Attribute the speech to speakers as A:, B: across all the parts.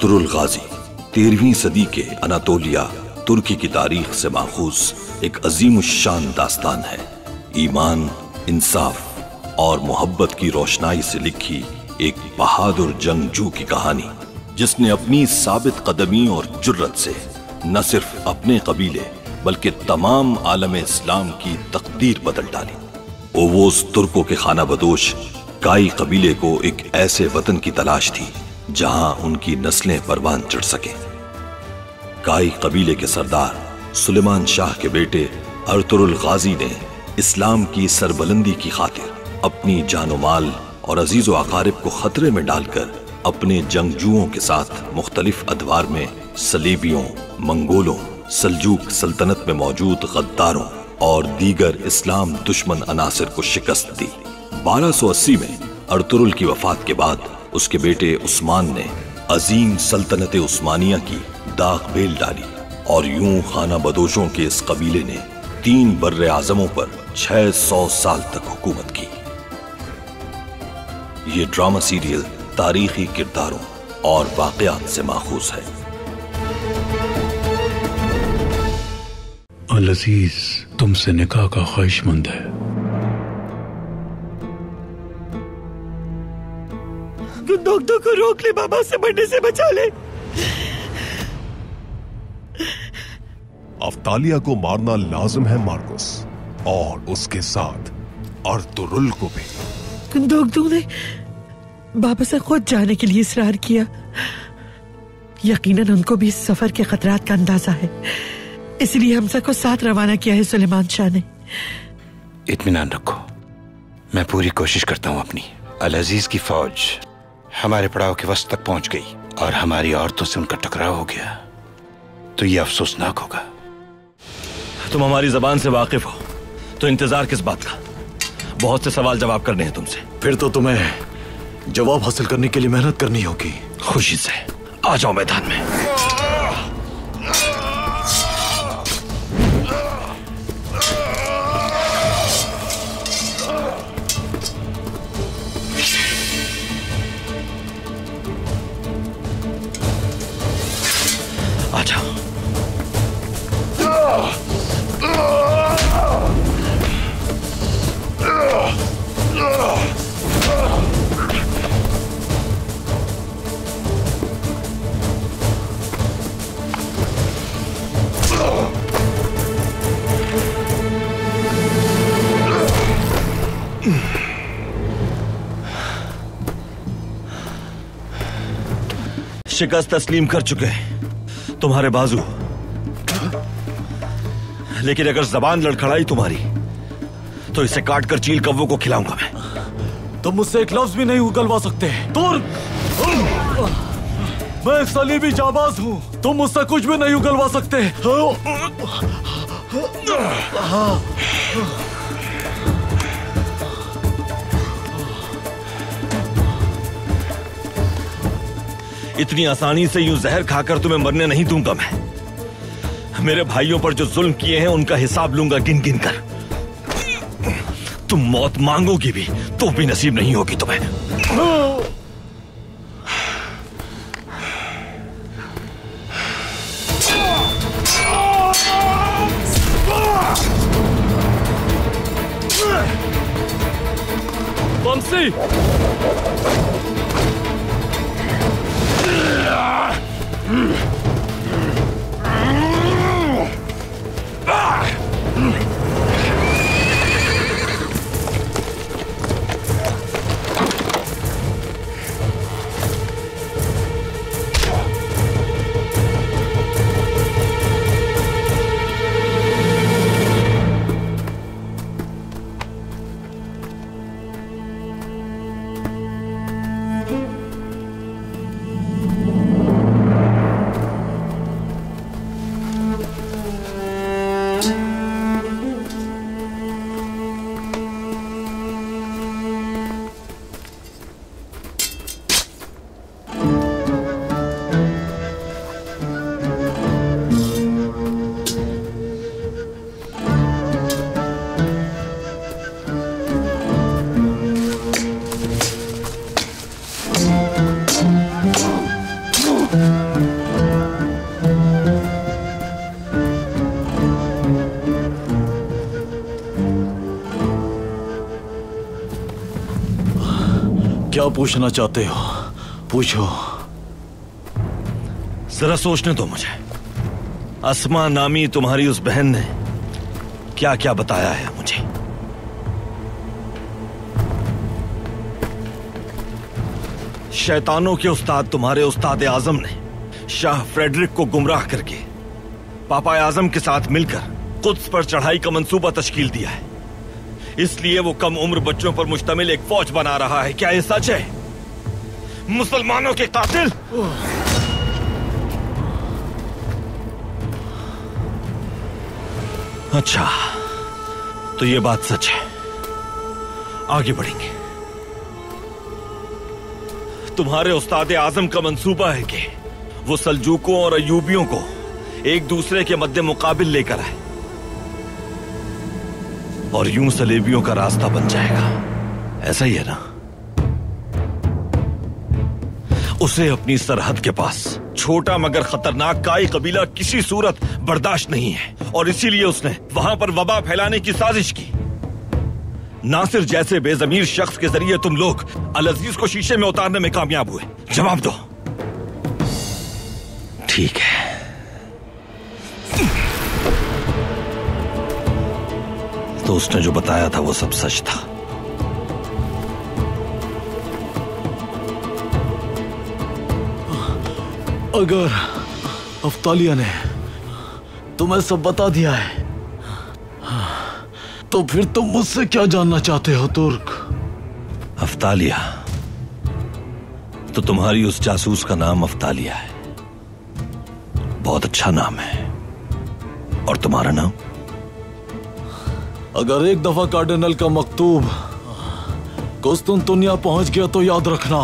A: Ertugrul गाजी 13वीं सदी के Anatolia तुर्की की तारीख से माखूज एक अजीम शान दास्तान है। ईमान, इंसाफ और मोहब्बत की रोशनाई से लिखी एक बहादुर जंगजू की कहानी, जिसने अपनी साबित कदमी और जुर्रत से न सिर्फ अपने कबीले बल्कि तमाम आलम इस्लाम की तकदीर बदल डाली। ओवोस तुर्कों के खाना बदोश काई कबीले को एक ऐसे वतन की तलाश थी जहां उनकी नस्लें परवान चढ़ सके। काई कबीले के सरदार सुलेमान शाह के बेटे अर्तुरुल गाजी ने इस्लाम की सरबलंदी की खातिर अपनी जानो माल और अजीजो अकारिब को खतरे में डालकर अपने जंगजुओं के साथ मुख्तलिफ अदवार में सलीबियों, मंगोलों, सल्जूक सल्तनत में मौजूद गद्दारों और दीगर इस्लाम दुश्मन अनासिर को शिकस्त दी। 1280 में अर्तुरुल की वफात के बाद उसके बेटे उस्मान ने अजीम सल्तनत उस्मानिया की दाग बेल डाली और यूं खाना बदोशों के इस कबीले ने 3 बर्रे आजमों पर 600 साल तक हुकूमत की। ये ड्रामा सीरियल तारीखी किरदारों और वाकयात से माखूज है।
B: अल-अजीज तुमसे निकाह का ख्वाहिशमंद है।
C: गुंदोगदो को रोक ले, बाबा से मरने से बचा ले।
D: अफ्तालिया को मारना लाजिम है मार्कुस, और उसके साथ अर्तुरुल को भी।
C: गुंदोगदो ने बाबा से खुद जाने के लिए इसरार किया। यकीनन उनको भी इस सफर के खतरात का अंदाजा है, इसलिए हमजा को साथ रवाना किया है सुलेमान शाह ने।
E: इत्मीनान रखो, मैं पूरी कोशिश करता हूँ अपनी। अल-अजीज की फौज हमारे पड़ाव के वस्त तक पहुंच गई और हमारी औरतों से उनका टकराव हो गया, तो यह अफसोसनाक होगा।
A: तुम हमारी जबान से वाकिफ हो तो इंतजार किस बात का? बहुत से सवाल जवाब करने हैं तुमसे।
F: फिर तो तुम्हें जवाब हासिल करने के लिए मेहनत करनी होगी।
A: खुशी से आ जाओ मैदान में। आ जाओ। शिकस्त तस्लीम कर चुके हैं तुम्हारे बाजू, लेकिन अगर जबान लड़खड़ाई तुम्हारी तो इसे काट कर चील कव्वों को खिलाऊंगा मैं।
F: तुम मुझसे एक लफ्ज भी नहीं उगलवा सकते। मैं एक सलीबी जाबाज हूँ, तुम मुझसे कुछ भी नहीं उगलवा सकते।
A: इतनी आसानी से यूं जहर खाकर तुम्हें मरने नहीं दूंगा मैं। मेरे भाइयों पर जो जुल्म किए हैं उनका हिसाब लूंगा गिन गिन कर। तुम मौत मांगोगी भी तो भी नसीब नहीं होगी तुम्हें।
F: बंसी क्या पूछना चाहते हो? पूछो।
A: जरा सोचने दो मुझे। अस्मा नामी तुम्हारी उस बहन ने क्या क्या बताया है मुझे। शैतानों के उस्ताद तुम्हारे उस्ताद आजम ने शाह फ्रेडरिक को गुमराह करके पापा आजम के साथ मिलकर कुद्स पर चढ़ाई का मंसूबा तश्कील दिया है। इसलिए वो कम उम्र बच्चों पर मुश्तमिल एक फौज बना रहा है। क्या ये सच है? मुसलमानों के कातिल। अच्छा, तो ये बात सच है। आगे बढ़ेंगे। तुम्हारे उस्ताद आजम का मंसूबा है कि वो सल्जूकों और अयूबियों को एक दूसरे के मद्दे मुकाबिल लेकर आए और यूं सलेबियों का रास्ता बन जाएगा। ऐसा ही है ना? उसे अपनी सरहद के पास छोटा मगर खतरनाक काई कबीला किसी सूरत बर्दाश्त नहीं है और इसीलिए उसने वहां पर वबा फैलाने की साजिश की। नासिर जैसे बेजमीर शख्स के जरिए तुम लोग अल अजीज को शीशे में उतारने में कामयाब हुए। जवाब दो। ठीक है, तो उसने जो बताया था वो सब सच था।
F: अगर अफ्तालिया ने तुम्हें सब बता दिया है तो फिर तुम मुझसे क्या जानना चाहते हो तुर्क?
A: अफ्तालिया तो तुम्हारी उस जासूस का नाम अफ्तालिया है। बहुत अच्छा नाम है। और तुम्हारा नाम?
F: अगर एक दफा कार्डिनल का मकतूब कुस्तुनतुनिया पहुंच गया तो याद रखना,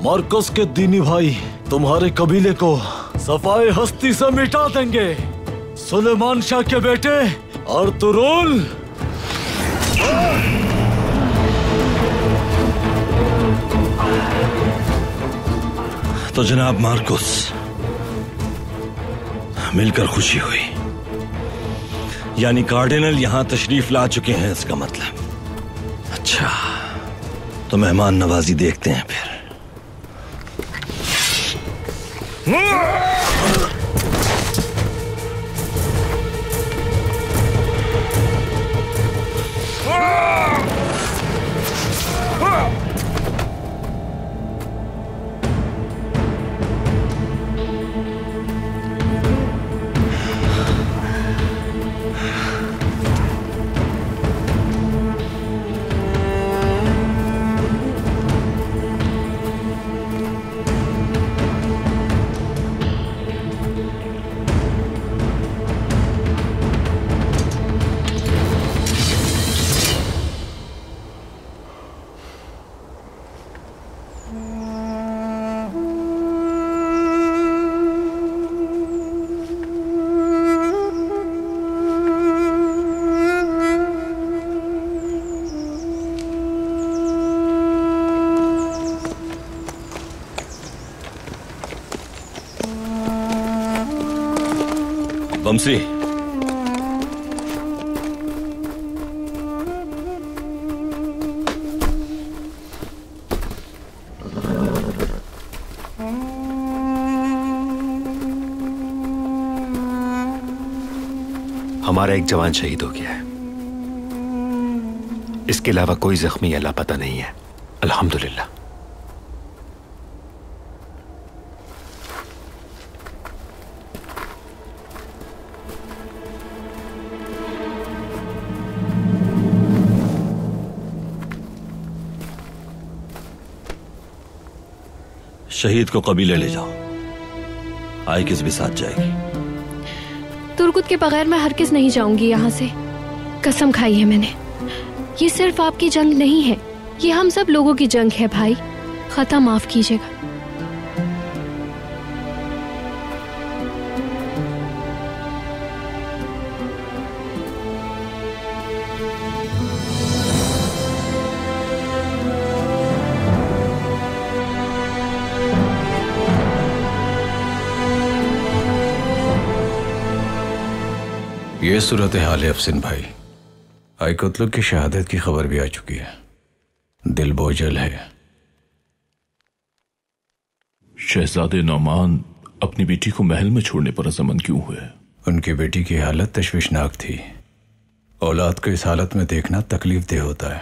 F: मार्कस के दीनी भाई तुम्हारे कबीले को सफाई हस्ती से मिटा देंगे। सुलेमान शाह के बेटे अर्तुरुल।
A: तो जनाब मार्कस, मिलकर खुशी हुई। यानी कार्डिनल यहां तशरीफ ला चुके हैं, इसका मतलब। अच्छा, तो मेहमान नवाजी देखते हैं फिर। बमसी,
E: हमारा एक जवान शहीद हो गया है। इसके अलावा कोई जख्मी या लापता नहीं है, अल्हम्दुलिल्लाह।
A: शहीद को कबीले ले जाओ। आई किस भी साथ जाएगी।
G: तुर्कुत के बगैर मैं हरगिज़ नहीं जाऊंगी यहाँ से। कसम खाई है मैंने। ये सिर्फ आपकी जंग नहीं है, ये हम सब लोगों की जंग है भाई। खता माफ कीजिएगा।
B: ये सूरत हाल है अफसिन भाई। आई कुतलुब की शहादत की खबर भी आ चुकी है। दिल बोझल है।
H: शहजादे नौमान अपनी बेटी को महल में छोड़ने पर रजामंद क्यों हुए?
B: उनकी बेटी की हालत तशवीशनाक थी। औलाद को इस हालत में देखना तकलीफ दे होता है,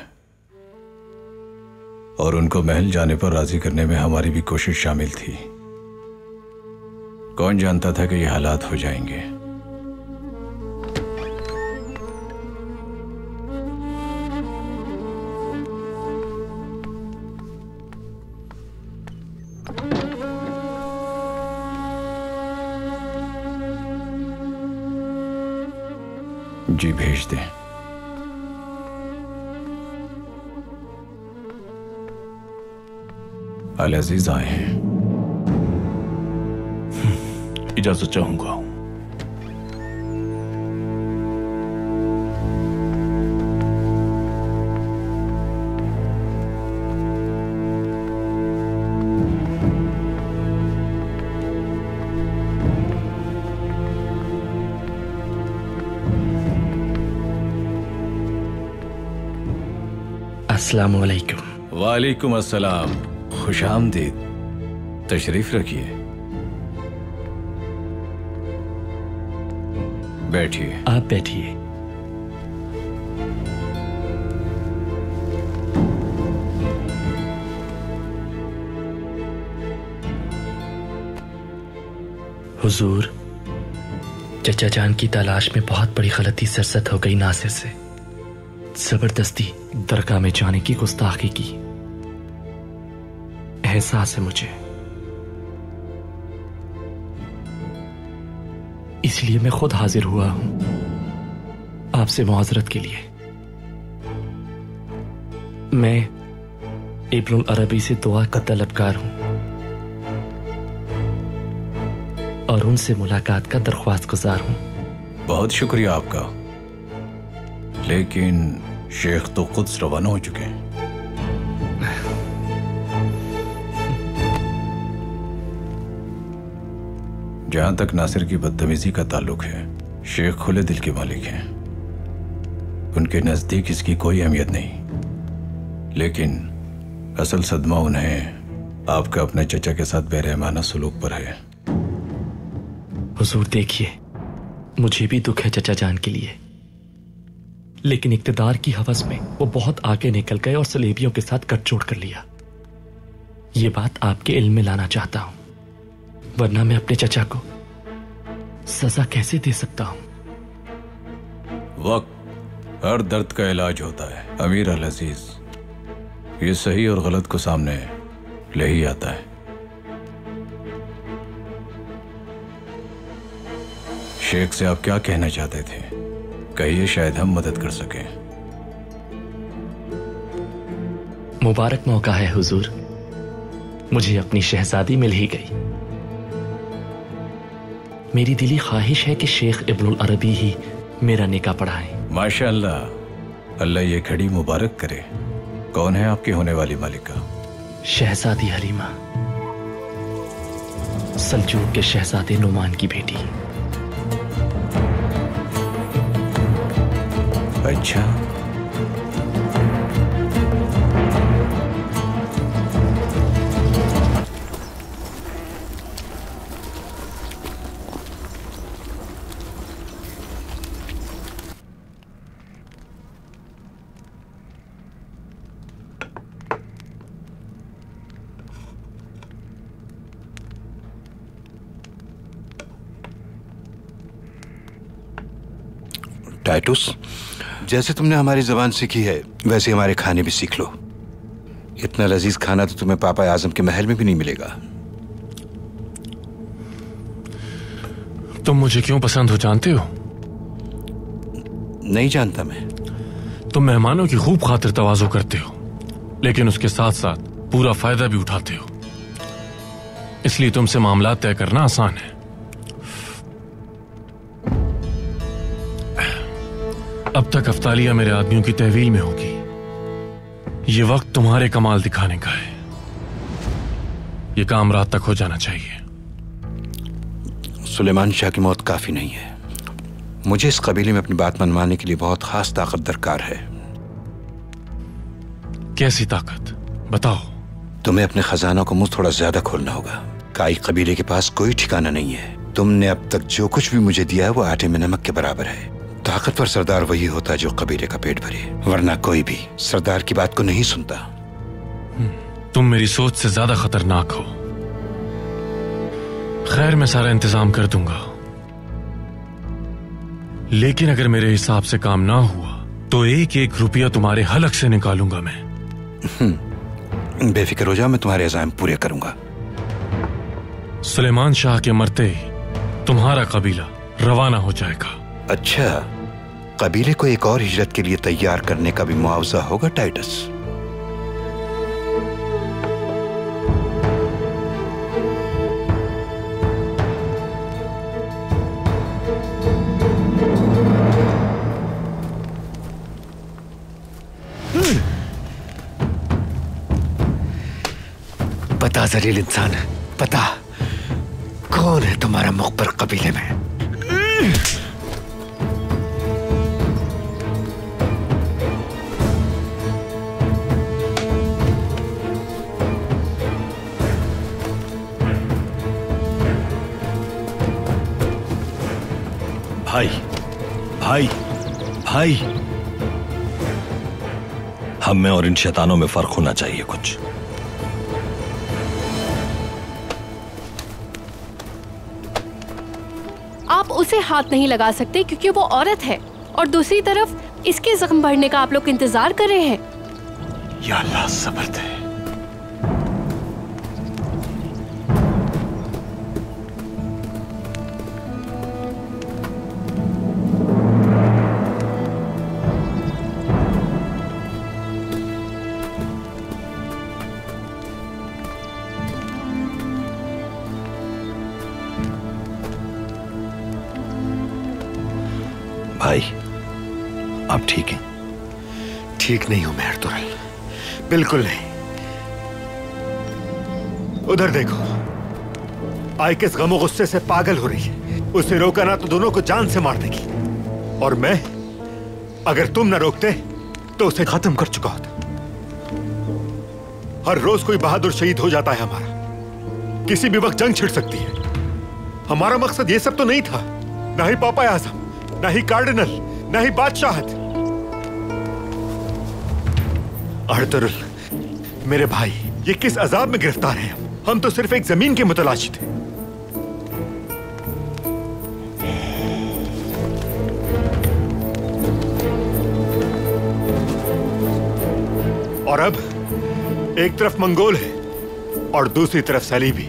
B: और उनको महल जाने पर राजी करने में हमारी भी कोशिश शामिल थी। कौन जानता था कि ये हालात हो जाएंगे। जी भेज दें। अल अजीज आए हैं।
H: इजाजत चाहूंगा।
I: अस्सलाम वालेकुम।
B: वालेकुम अस्सलाम। खुशामदीद। तशरीफ रखिए। बैठिए।
I: आप बैठिए। हुजूर, चचा जान की तलाश में बहुत बड़ी गलती सरसद हो गई नासिर से। जबरदस्ती दरगाह में जाने की गुस्ताखी की। एहसास है मुझे, इसलिए मैं खुद हाजिर हुआ हूं आपसे मुआजरत के लिए। मैं इब्नुल अरबी से दुआ का तलबगार हूं और उनसे मुलाकात का दरख्वास्त गुजार हूं।
B: बहुत शुक्रिया आपका, लेकिन शेख तो खुद रवाना हो चुके हैं। जहां तक नासिर की बदतमीजी का ताल्लुक है, शेख खुले दिल के मालिक हैं। उनके नजदीक इसकी कोई अहमियत नहीं, लेकिन असल सदमा उन्हें आपका अपने चचा के साथ बेरहमाना सलूक पर है।
I: हुजूर देखिए, मुझे भी दुख है चचा जान के लिए, लेकिन इक्तदार की हवस में वो बहुत आगे निकल गए और सलेबियों के साथ गठजोड़ कर लिया। ये बात आपके इल्म में लाना चाहता हूं, वरना मैं अपने चचा को सजा कैसे दे सकता हूं?
B: वक्त हर दर्द का इलाज होता है अमीर अल अजीज। ये सही और गलत को सामने ले ही आता है। शेख से आप क्या कहना चाहते थे? कहिए, शायद हम मदद कर सकें।
I: मुबारक मौका है हुजूर, मुझे अपनी शहजादी मिल ही गई। मेरी दिली ख्वाहिश है कि शेख इब्नुल अरबी ही मेरा निकाह पढ़ाएं।
B: माशाअल्लाह, अल्लाह ये घड़ी मुबारक करे। कौन है आपकी होने वाली मालिका?
I: शहजादी हलीमा, सल्जूक के शहजादे नुमान की बेटी।
B: अच्छा,
E: टाइटुस, जैसे तुमने हमारी जबान सीखी है वैसे हमारे खाने भी सीख लो। इतना लजीज खाना तो तुम्हें पापा आजम के महल में भी नहीं मिलेगा।
J: तुम मुझे क्यों पसंद हो जानते हो?
E: नहीं जानता मैं।
J: तुम मेहमानों की खूब खातिर तवाज़ो करते हो, लेकिन उसके साथ साथ पूरा फायदा भी उठाते हो, इसलिए तुमसे मामला तय करना आसान है। अब तक अफ्तालिया मेरे आदमियों की तहवील में होगी। ये वक्त तुम्हारे कमाल दिखाने का है। ये काम रात तक हो जाना चाहिए।
E: सुलेमान शाह की मौत काफी नहीं है। मुझे इस कबीले में अपनी बात मनवाने के लिए बहुत खास ताकत दरकार है।
J: कैसी ताकत? बताओ।
E: तुम्हें अपने खजानों को मुंह थोड़ा ज्यादा खोलना होगा। काई कबीले के पास कोई ठिकाना नहीं है। तुमने अब तक जो कुछ भी मुझे दिया है वो आटे में नमक के बराबर है। ताकतवर सरदार वही होता है जो कबीले का पेट भरे, वरना कोई भी सरदार की बात को नहीं सुनता।
J: तुम मेरी सोच से ज्यादा खतरनाक हो। खैर, मैं सारा इंतजाम कर दूंगा, लेकिन अगर मेरे हिसाब से काम ना हुआ तो 1-1 रुपया तुम्हारे हलक से निकालूंगा मैं।
E: बेफिक्र हो जाओ, मैं तुम्हारे अज़ाम पूरे करूंगा।
J: सुलेमान शाह के मरते ही तुम्हारा कबीला रवाना हो जाएगा।
E: अच्छा, कबीले को एक और हिजरत के लिए तैयार करने का भी मुआवजा होगा टाइटस।
K: पता जलील इंसान, पता कौन है तुम्हारा मुखबर कबीले में?
A: भाई भाई भाई, हम में और इन शैतानों में फर्क होना चाहिए कुछ।
G: आप उसे हाथ नहीं लगा सकते क्योंकि वो औरत है, और दूसरी तरफ इसके जख्म बढ़ने का आप लोग इंतजार कर रहे हैं।
K: या अल्लाह, सब्र दे।
A: भाई, आप ठीक हैं?
K: ठीक नहीं हूं मैं अर्तुगरुल, बिल्कुल नहीं। उधर देखो, आय किस गमो गुस्से से पागल हो रही है। उसे रोका ना तो दोनों को जान से मार देगी, और मैं अगर तुम ना रोकते तो उसे खत्म कर चुका होता। हर रोज कोई बहादुर शहीद हो जाता है हमारा, किसी भी वक्त जंग छिड़ सकती है। हमारा मकसद ये सब तो नहीं था, ना ही पापा आजम, ना ही कार्डिनल, ना ही बादशाहत। अर्तुगरुल, मेरे भाई, ये किस अजाब में गिरफ्तार हैं? हम तो सिर्फ एक जमीन के मुतलाशी थे। और अब एक तरफ मंगोल है और दूसरी तरफ सलीबी।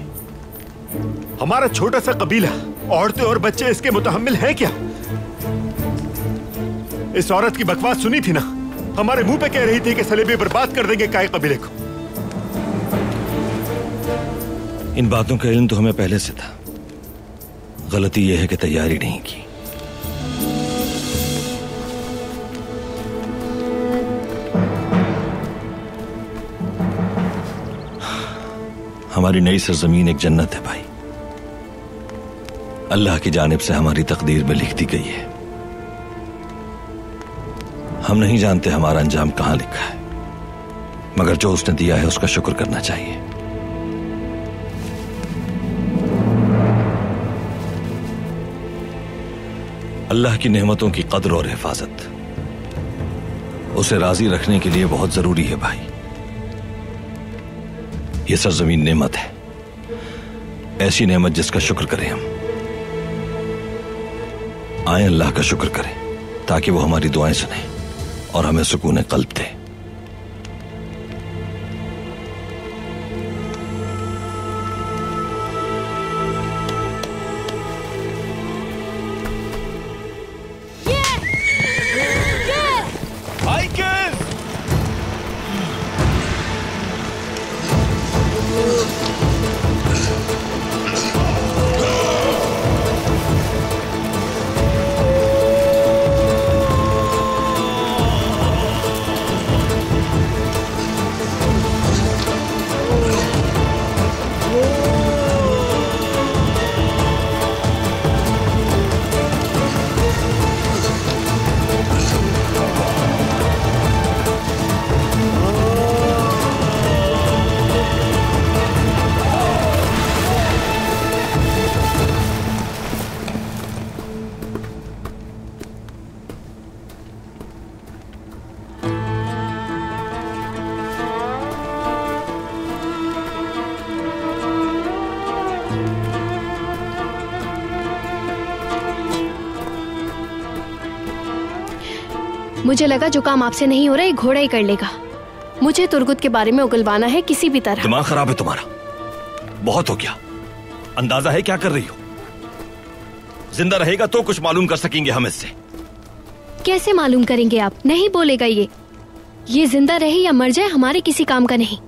K: हमारा छोटा सा कबीला, औरतें और बच्चे इसके मुतहम्मिल हैं क्या? इस औरत की बकवास सुनी थी ना, हमारे मुंह पे कह रही थी कि सलीबी बर्बाद कर देंगे काय कबीले को।
A: इन बातों का इल्म तो हमें पहले से था। गलती यह है कि तैयारी नहीं की। हमारी नई सरजमीन एक जन्नत है भाई, अल्लाह की जानिब से हमारी तकदीर में लिख दी गई है। हम नहीं जानते हमारा अंजाम कहां लिखा है, मगर जो उसने दिया है उसका शुक्र करना चाहिए। अल्लाह की नेमतों की कद्र और हिफाजत उसे राजी रखने के लिए बहुत जरूरी है भाई। यह सरजमीन नेमत है, ऐसी नेमत जिसका शुक्र करें हम। आए अल्लाह का शुक्र करें ताकि वो हमारी दुआएं सुने और हमें सुकून कल्ब दे।
G: मुझे लगा जो काम आपसे नहीं हो रहा ये घोड़ा ही कर लेगा। मुझे तुर्गुत के बारे में उगलवाना है किसी भी तरह।
A: दिमाग खराब है तुम्हारा, बहुत हो गया। अंदाजा है क्या कर रही हो? जिंदा रहेगा तो कुछ मालूम कर सकेंगे हम इससे।
G: कैसे मालूम करेंगे आप? नहीं बोलेगा ये जिंदा रहे या मर जाए हमारे किसी काम का नहीं।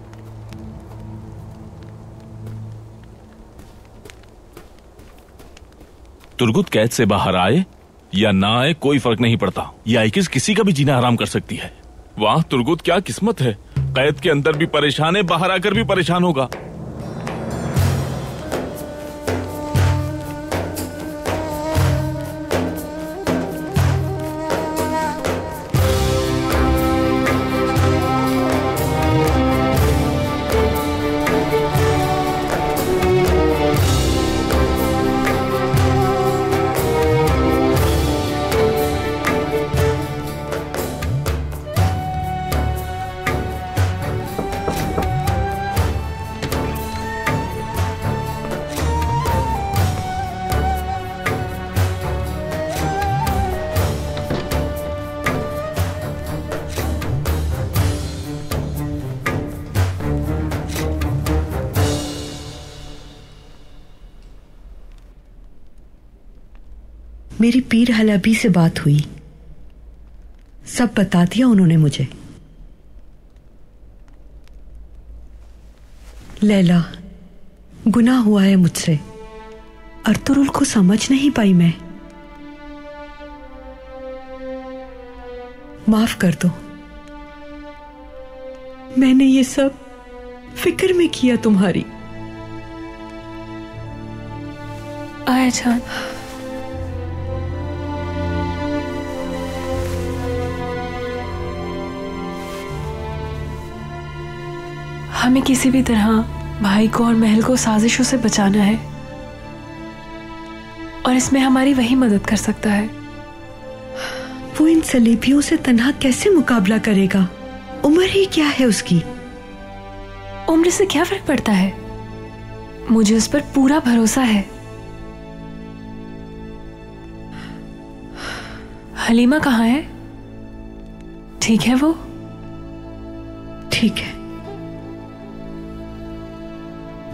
H: तुर्गुत कैद से बाहर आए या ना आए कोई फर्क नहीं पड़ता। ये आइकिस किसी का भी जीना हराम कर सकती है। वाह तुर्गुत, क्या किस्मत है। कैद के अंदर भी परेशान है, बाहर आकर भी परेशान होगा।
L: मेरी पीर हलाबी से बात हुई, सब बता दिया उन्होंने मुझे। लैला, गुनाह हुआ है मुझसे। अर्तुरुल को समझ नहीं पाई मैं। माफ कर दो, मैंने ये सब फिक्र में किया तुम्हारी।
M: आया जान, हमें किसी भी तरह भाई को और महल को साजिशों से बचाना है और इसमें हमारी वही मदद कर सकता है।
L: वो इन सलीबियों से तन्हा कैसे मुकाबला करेगा? उम्र ही क्या है उसकी?
M: उम्र से क्या फर्क पड़ता है? मुझे उस पर पूरा भरोसा है। हलीमा कहाँ है? ठीक है वो?
L: ठीक है।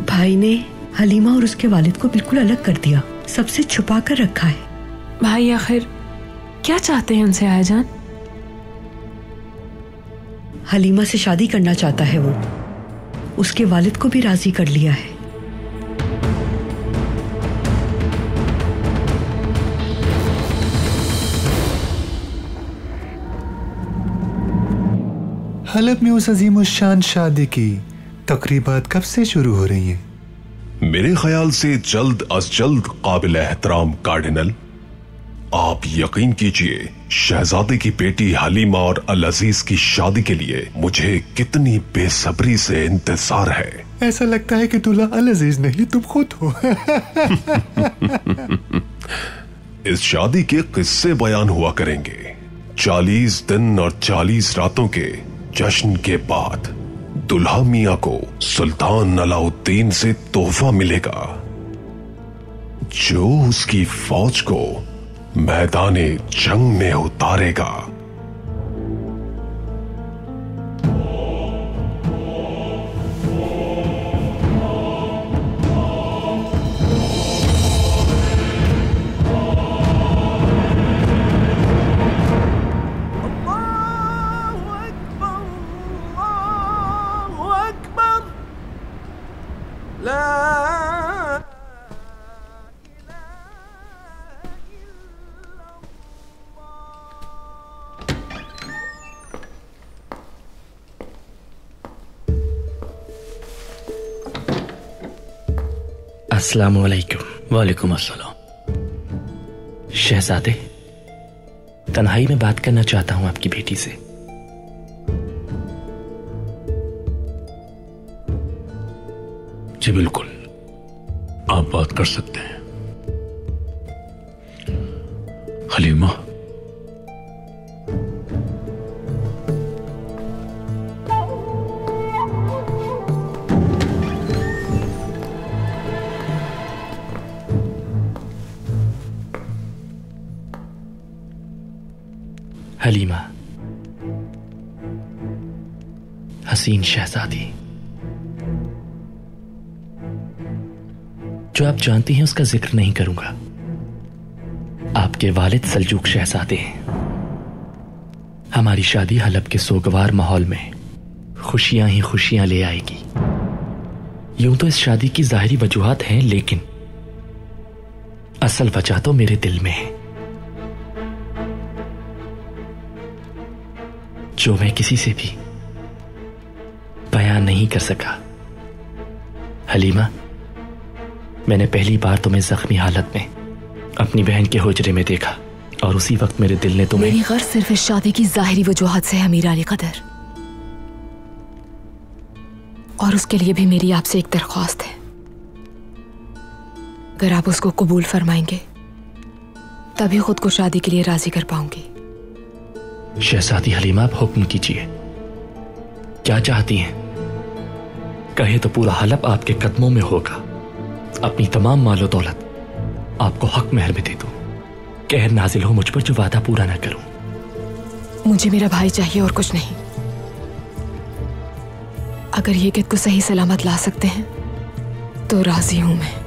L: भाई ने हलीमा और उसके वालिद को बिल्कुल अलग कर दिया, सबसे छुपा कर रखा है।
M: भाई आखिर क्या चाहते हैं उनसे आया जान?
L: हलीमा से शादी करना चाहता है वो। उसके वालिद को भी राजी कर लिया है।
N: हलब में उस अजीमुशान शादी की तकरीबात कब से शुरू हो रही हैं?
D: मेरे ख्याल से जल्द अज जल्द काबिल एहतराम कार्डिनल। आप यकीन कीजिए, शहजादे की बेटी हलीमा और अल अजीज की शादी के लिए मुझे कितनी बेसब्री से इंतजार है।
N: ऐसा लगता है कि दूल्हा अल अजीज नहीं तुम खुद हो।
D: इस शादी के किस्से बयान हुआ करेंगे। 40 दिन और 40 रातों के जश्न के बाद दुल्हा मियां को सुल्तान अलाउद्दीन से तोहफा मिलेगा, जो उसकी फौज को मैदाने जंग में उतारेगा।
I: अस्सलामु अलैकुम। वालेकुम अस्सलाम। शहजादे, तन्हाई में बात करना चाहता हूं आपकी बेटी से।
H: जी बिल्कुल, आप बात कर सकते हैं। हलीमा,
I: हलीमा, हसीन शहजादी, जो आप जानती हैं उसका जिक्र नहीं करूंगा। आपके वालिद सल्जूक शहजादे हैं। हमारी शादी हलब के सोगवार माहौल में खुशियां ही खुशियां ले आएगी। यूं तो इस शादी की जाहिरी वजूहात हैं, लेकिन असल वजह तो मेरे दिल में है, जो मैं किसी से भी बयान नहीं कर सका। हलीमा, मैंने पहली बार तुम्हें जख्मी हालत में अपनी बहन के हुजरे में देखा और उसी वक्त मेरे दिल ने तुम्हें।
M: मेरी गर्ज सिर्फ इस शादी की जाहिरी वजूहात से है अमीर अली कदर, और उसके लिए भी मेरी आपसे एक दरख्वास्त है। अगर आप उसको कबूल फरमाएंगे तभी खुद को शादी के लिए राजी कर पाऊंगी।
I: शहजादी हलीमा, आप हुक्म कीजिए, क्या चाहती हैं? कहे तो पूरा हलब आपके कदमों में होगा। अपनी तमाम मालो दौलत आपको हक महर में दे दूं। कहर नाजिल हो मुझ पर जो वादा पूरा ना करूं।
M: मुझे मेरा भाई चाहिए और कुछ नहीं। अगर ये कित को सही सलामत ला सकते हैं तो राजी हूं मैं।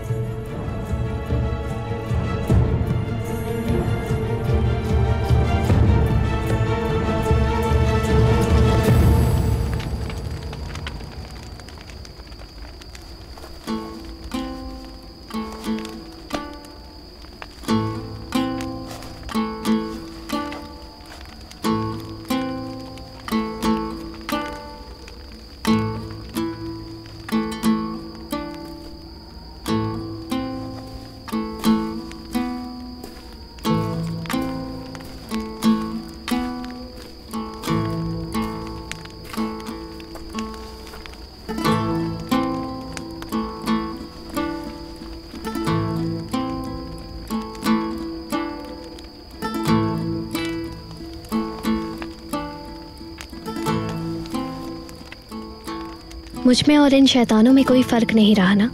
G: मुझ में और इन शैतानों में कोई फर्क नहीं रहा ना?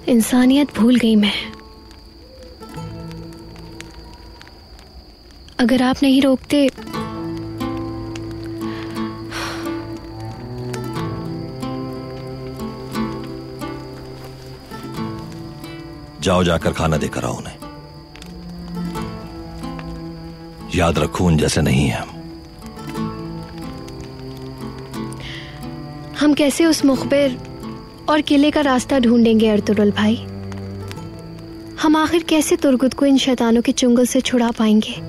G: इंसानियत भूल गई मैं। अगर आप नहीं रोकते
A: जाओ, जाकर खाना देकर आओ उन्हें। याद रखो उन जैसे नहीं है
G: हम कैसे उस मुखबिर और किले का रास्ता ढूंढेंगे अर्तुगरुल भाई? हम आखिर कैसे तुर्गुत को इन शैतानों के चुंगल से छुड़ा पाएंगे?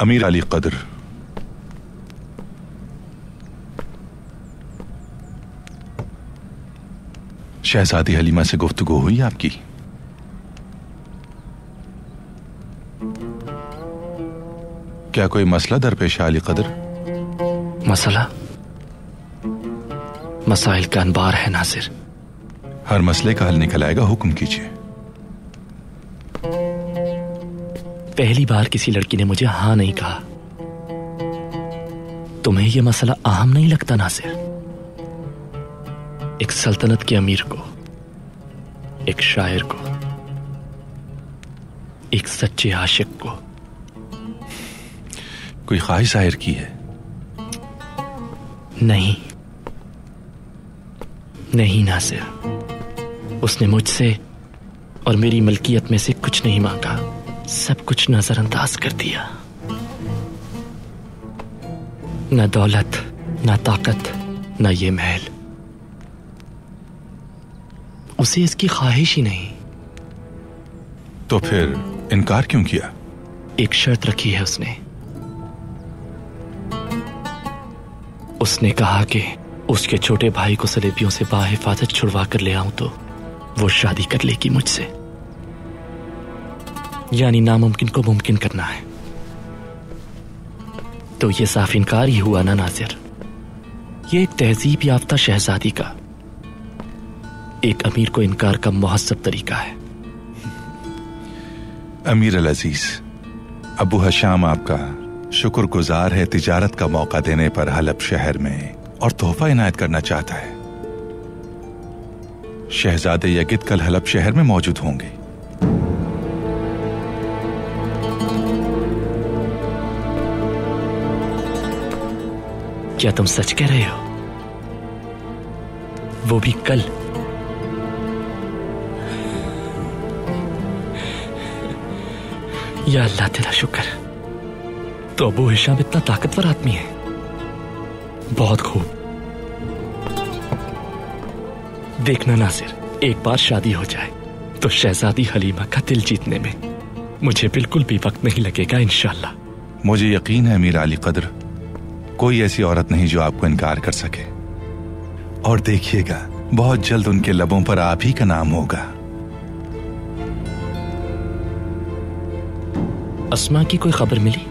O: अमीर अली कदर, शहजादी हलीमा से गुफ्तगू हुई आपकी? क्या कोई मसला दरपेश है अली कदर?
I: मसला? मसाइल का अनबार है नासिर।
O: हर मसले का हल निकल आएगा, हुक्म कीजिए।
I: पहली बार किसी लड़की ने मुझे हाँ नहीं कहा। तुम्हें यह मसला अहम नहीं लगता नासिर? एक सल्तनत के अमीर को, एक शायर को, एक सच्चे आशिक को।
O: कोई ख्वाहिश जाहिर की है?
I: नहीं, नहीं नासिर, उसने मुझसे और मेरी मलकियत में से कुछ नहीं मांगा, सब कुछ नजरअंदाज कर दिया। न दौलत, न ताकत, न ये महल, उसे इसकी ख्वाहिश ही नहीं।
O: तो फिर इनकार क्यों किया?
I: एक शर्त रखी है उसने। उसने कहा कि उसके छोटे भाई को सलेबियों से बाहिफाजत छुड़वा कर ले आऊं तो वो शादी कर लेगी मुझसे। यानी नामुमकिन को मुमकिन करना है। तो ये साफ इनकार ही हुआ ना नासिर। ये एक तहजीब याफ्ता शहजादी का, एक अमीर को इनकार का मुहस्सब तरीका है।
O: अमीर अल अजीज, अबू हशाम आपका शुक्रगुजार है तिजारत का मौका देने पर हलब शहर में, और तोहफा इनायत करना चाहता है। शहजादे यगिद कल हलब शहर में मौजूद होंगे।
I: क्या तुम सच कह रहे हो? वो भी कल? या अल्लाह तेरा शुक्र। तो अबू हिशाम इतना ताकतवर आदमी है। बहुत खूब। देखना नासिर, एक बार शादी हो जाए तो शहजादी हलीमा का दिल जीतने में मुझे बिल्कुल भी वक्त नहीं लगेगा इंशाअल्लाह।
O: मुझे यकीन है अमीर अली कद्र, कोई ऐसी औरत नहीं जो आपको इनकार कर सके। और देखिएगा, बहुत जल्द उनके लबों पर आप ही का नाम होगा।
I: अस्मा की कोई खबर मिली?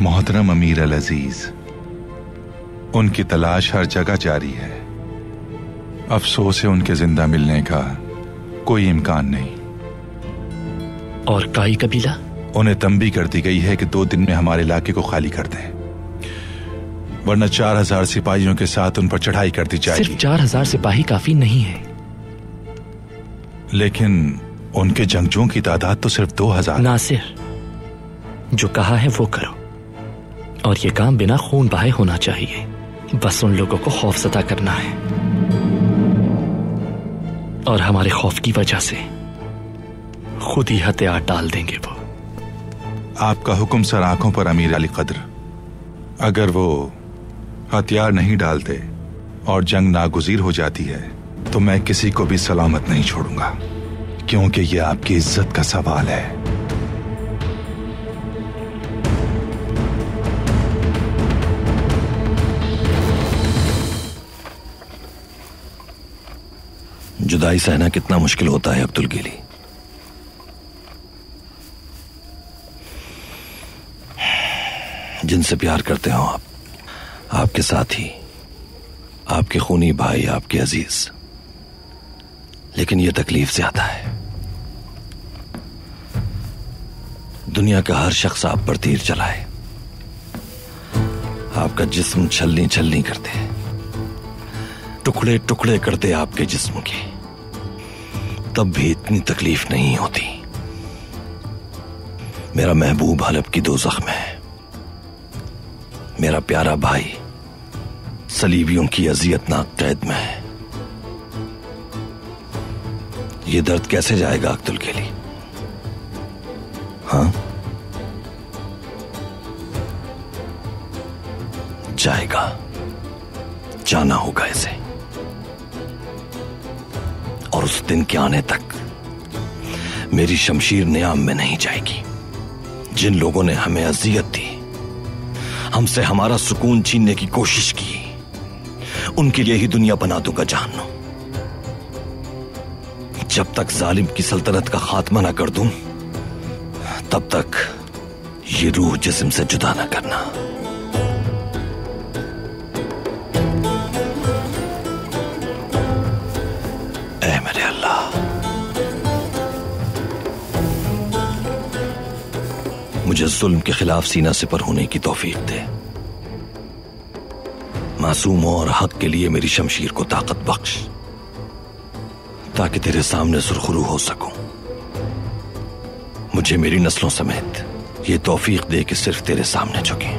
O: मोहतरम अमीर अल अजीज, उनकी तलाश हर जगह जारी है। अफसोस है उनके जिंदा मिलने का कोई इम्कान नहीं।
I: और काई कबीला?
O: उन्हें तंबी कर दी गई है कि 2 दिन में हमारे इलाके को खाली कर दें, वरना 4000 सिपाहियों के साथ उन पर चढ़ाई कर दी जाएगी।
I: सिर्फ 4000 सिपाही काफी नहीं है।
O: लेकिन उनके जंगजुओं की तादाद तो सिर्फ 2000।
I: नासिर, जो कहा है वो करो, और ये काम बिना खून बहाए होना चाहिए। बस उन लोगों को खौफज़दा करना है, और हमारे खौफ की वजह से खुद ही हथियार डाल देंगे वो।
O: आपका हुक्म सर आंखों पर अमीर अली कद्र। अगर वो हथियार नहीं डालते और जंग नागुजीर हो जाती है तो मैं किसी को भी सलामत नहीं छोड़ूंगा, क्योंकि ये आपकी इज्जत का सवाल है।
A: जुदाई सहना कितना मुश्किल होता है अब्दुल गिली। जिनसे प्यार करते हो आप, आपके साथी, आपके खूनी भाई, आपके अजीज, लेकिन यह तकलीफ ज्यादा है। दुनिया का हर शख्स आप पर तीर चलाए, आपका जिस्म छलनी छलनी कर दे, टुकड़े टुकड़े कर दे आपके जिस्म के, तब भी इतनी तकलीफ नहीं होती। मेरा महबूब हलब की दोज़ख में है। मेरा प्यारा भाई सलीबियों की अजियतनाक कैद में है। ये दर्द कैसे जाएगा अब्दुल गिली? हाँ, जाएगा, जाना होगा इसे। और उस दिन के आने तक मेरी शमशीर नियाम में नहीं जाएगी। जिन लोगों ने हमें अजियत दी, हमसे हमारा सुकून छीनने की कोशिश की, उनके लिए ही दुनिया बना दूंगा जहन्नुम। जब तक जालिम की सल्तनत का खात्मा ना कर दूं, तब तक ये रूह जिस्म से जुदा ना करना। ऐ मेरे अल्लाह, मुझे जुल्म के खिलाफ सीना सिपर होने की तौफीक दे। मासूमों और हक के लिए मेरी शमशीर को ताकत बख्श, ताकि तेरे सामने सुरखरू हो सकूं। मुझे मेरी नस्लों समेत ये तौफीक दे कि सिर्फ तेरे सामने झुके।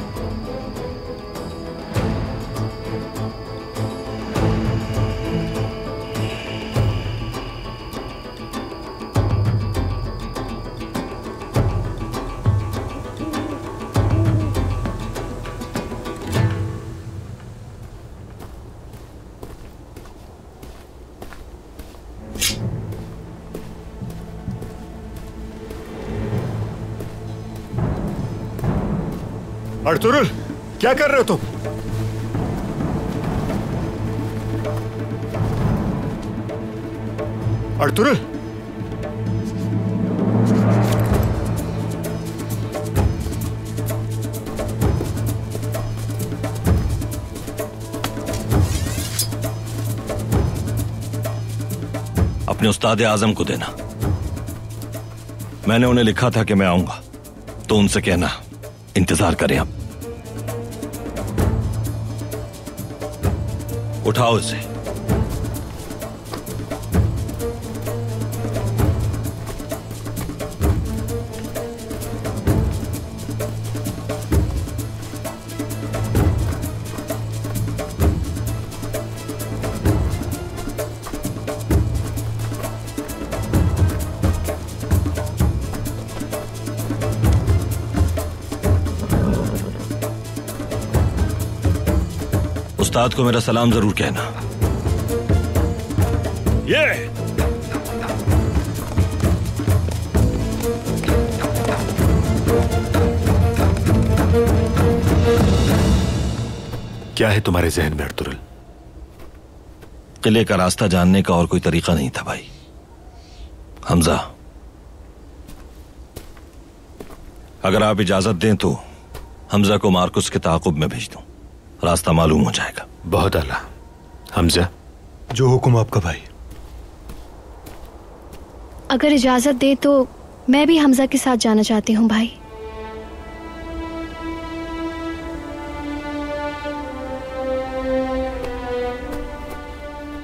K: अर्तुरुल, क्या कर रहे हो तुम? अर्तुरुल,
A: अपने उस्ताद आजम को देना। मैंने उन्हें लिखा था कि मैं आऊंगा, तो उनसे कहना इंतजार करें। अब उठाओ इसे। उस्ताद को मेरा सलाम जरूर कहना। ये
K: क्या है तुम्हारे जहन में अर्तुरुल?
A: किले का रास्ता जानने का और कोई तरीका नहीं था भाई। हमजा, अगर आप इजाजत दें तो हमजा को मार्कुस के ताकुब में भेज दूं, रास्ता मालूम हो जाएगा।
K: बहुत आला। हमजा,
N: जो हुक्म आपका भाई।
G: अगर इजाजत दे तो मैं भी हमजा के साथ जाना चाहती हूँ भाई।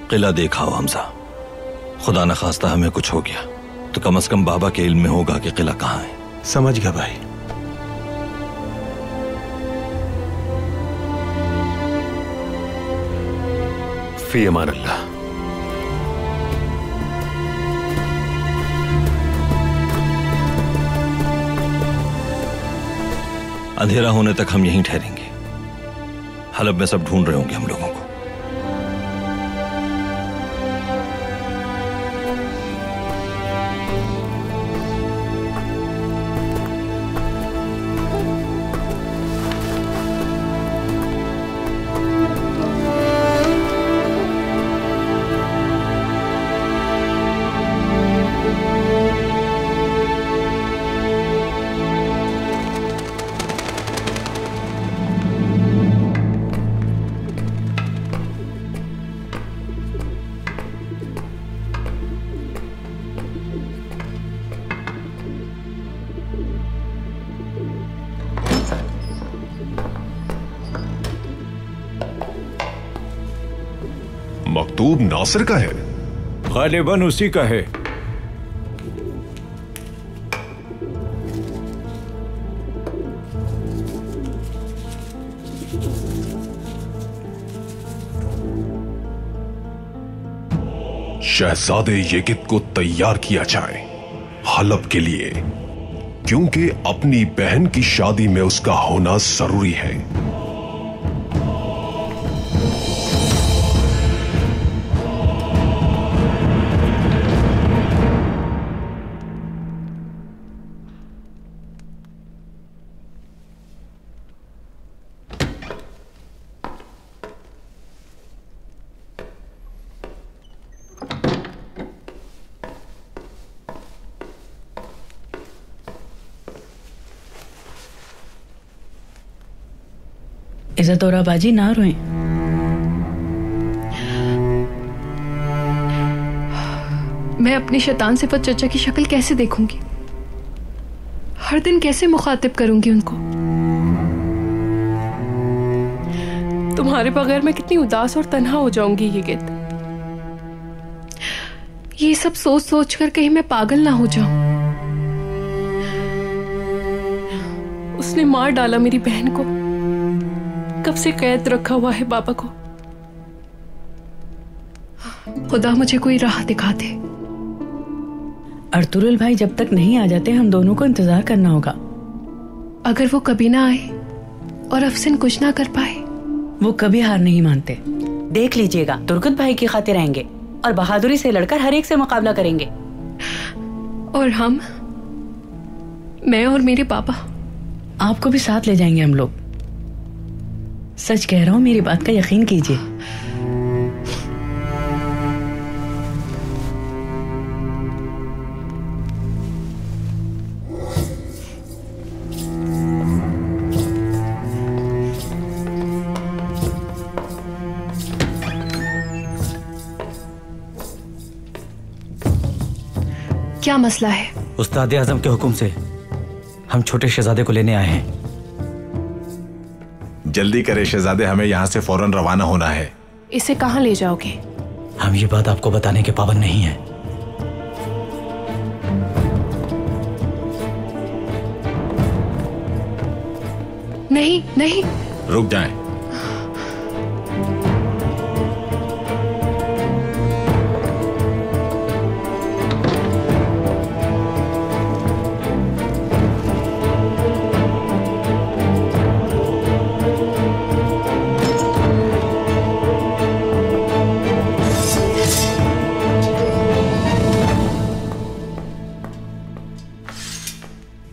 A: किला देखा हो हमजा, खुदा न खास्ता हमें कुछ हो गया तो कम से कम बाबा के इल्म में होगा कि किला कहाँ है।
N: समझ गया भाई।
K: फी अमान अल्लाह।
A: अंधेरा होने तक हम यहीं ठहरेंगे। हलब में सब ढूंढ रहे होंगे हम लोगों को।
D: मकतूब नासिर का है?
F: गालिबन उसी का है।
D: शहजादे येगिद को तैयार किया जाए हलब के लिए, क्योंकि अपनी बहन की शादी में उसका होना जरूरी है।
L: इज्जत और बाजी ना रोएं।
G: मैं अपनी शैतान सिफत चचा की शक्ल कैसे देखूंगी? हर दिन कैसे मुखातिब करूंगी उनको? तुम्हारे बगैर मैं कितनी उदास और तन्हा हो जाऊंगी येगिद। ये सब सोच सोच कर कहीं मैं पागल ना हो जाऊं। उसने मार डाला मेरी बहन को, कब से कैद रखा हुआ है बाबा को। खुदा मुझे कोई राह दिखा दे।
L: अर्तुरुल भाई जब तक नहीं आ जाते हम दोनों को इंतजार करना होगा।
G: अगर वो कभी ना आए और अफसन कुछ ना कर पाए?
L: वो कभी हार नहीं मानते।
P: देख लीजिएगा, तुर्कत भाई की खातिर आएंगे और बहादुरी से लड़कर हर एक से मुकाबला करेंगे।
G: और हम, मैं और मेरे पापा,
L: आपको भी साथ ले जाएंगे हम लोग।
P: सच कह रहा हूँ, मेरी बात का यकीन कीजिए।
G: क्या मसला है?
Q: उस्ताद आजम के हुक्म से हम छोटे शहजादे को लेने आए हैं।
R: जल्दी करे शहजादे, हमें यहाँ से फौरन रवाना होना है।
M: इसे कहाँ ले जाओगे?
Q: हम ये बात आपको बताने के पाबंद नहीं है।
G: नहीं नहीं,
R: रुक जाएं।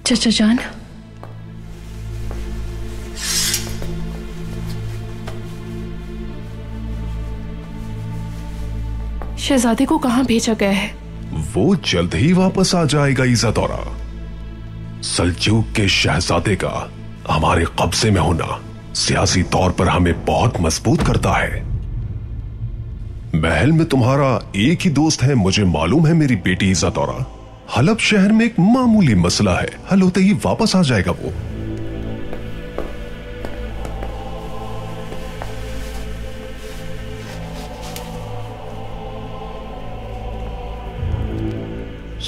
G: चचा जान,
M: शहजादे को कहाँ भेजा गया है?
D: वो जल्द ही वापस आ जाएगा इज़ादौरा। सल्जूक के शहजादे का हमारे कब्जे में होना सियासी तौर पर हमें बहुत मजबूत करता है। महल में तुम्हारा एक ही दोस्त है, मुझे मालूम है मेरी बेटी इज़ादौरा। हलब शहर में एक मामूली मसला है, हल होते ही वापस आ जाएगा वो।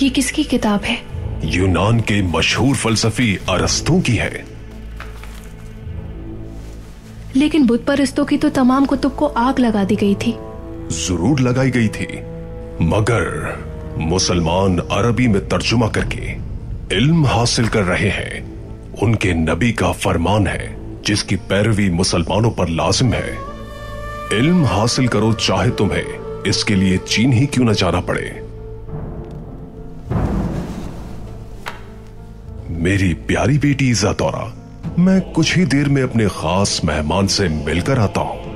G: ये किसकी किताब है?
D: यूनान के मशहूर फलसफी अरस्तू की है।
G: लेकिन बुत परस्तों की तो तमाम कुतुब को आग लगा दी गई थी।
D: जरूर लगाई गई थी, मगर मुसलमान अरबी में तर्जुमा करके इल्म हासिल कर रहे हैं। उनके नबी का फरमान है जिसकी पैरवी मुसलमानों पर लाजिम है। इल्म हासिल करो, चाहे तुम्हें इसके लिए चीन ही क्यों न जाना पड़े। मेरी प्यारी बेटी इज़ादौरा, मैं कुछ ही देर में अपने खास मेहमान से मिलकर आता हूं।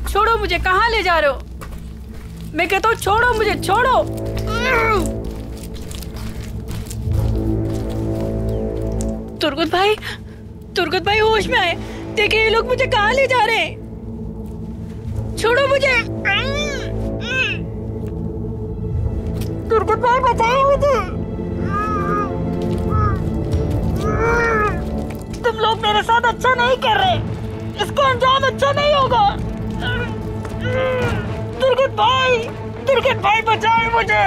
S: छोड़ो मुझे, कहाँ ले जा रहे हो? मैं कहता हूँ छोड़ो मुझे, छोड़ो। तुर्गुत भाई होश में आए। देखिए ये लोग मुझे कहाँ ले जा रहे हैं। छोड़ो मुझे। तुर्गुत भाई बचाओ मुझे। तुम लोग मेरे साथ अच्छा नहीं कर रहे, इसका अंजाम अच्छा नहीं होगा। तुर्गुत भाई बचाओ मुझे।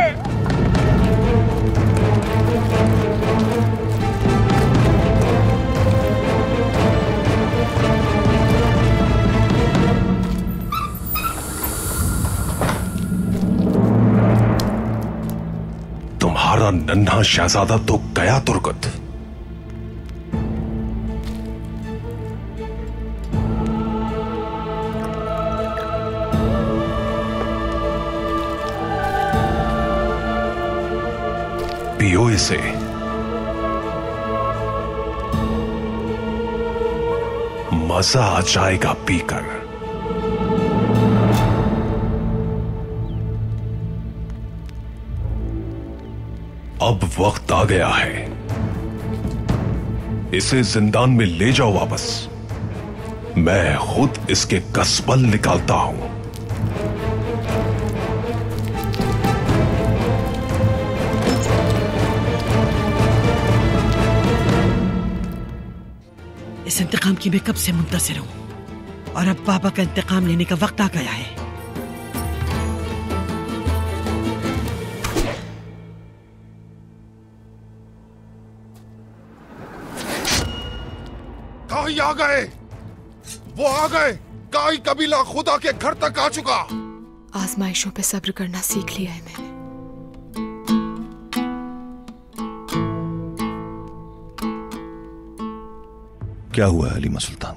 D: तुम्हारा नन्हा शहजादा तो गया तुर्गुत। पियो इसे। मजा आ जाएगा पीकर। अब वक्त आ गया है, इसे जिंदान में ले जाओ वापस। मैं खुद इसके कसबल निकालता हूं।
C: इस इंतकाम की मैं कब से मुंतज़िर हूं और अब बाबा का इंतकाम लेने का वक्त आ गया है।
T: काई आ गए, वो आ गए। काई कबीला खुदा के घर तक आ चुका।
M: आजमाइशों पे सब्र करना सीख लिया है मैंने।
A: क्या हुआ है अलीमा सुल्तान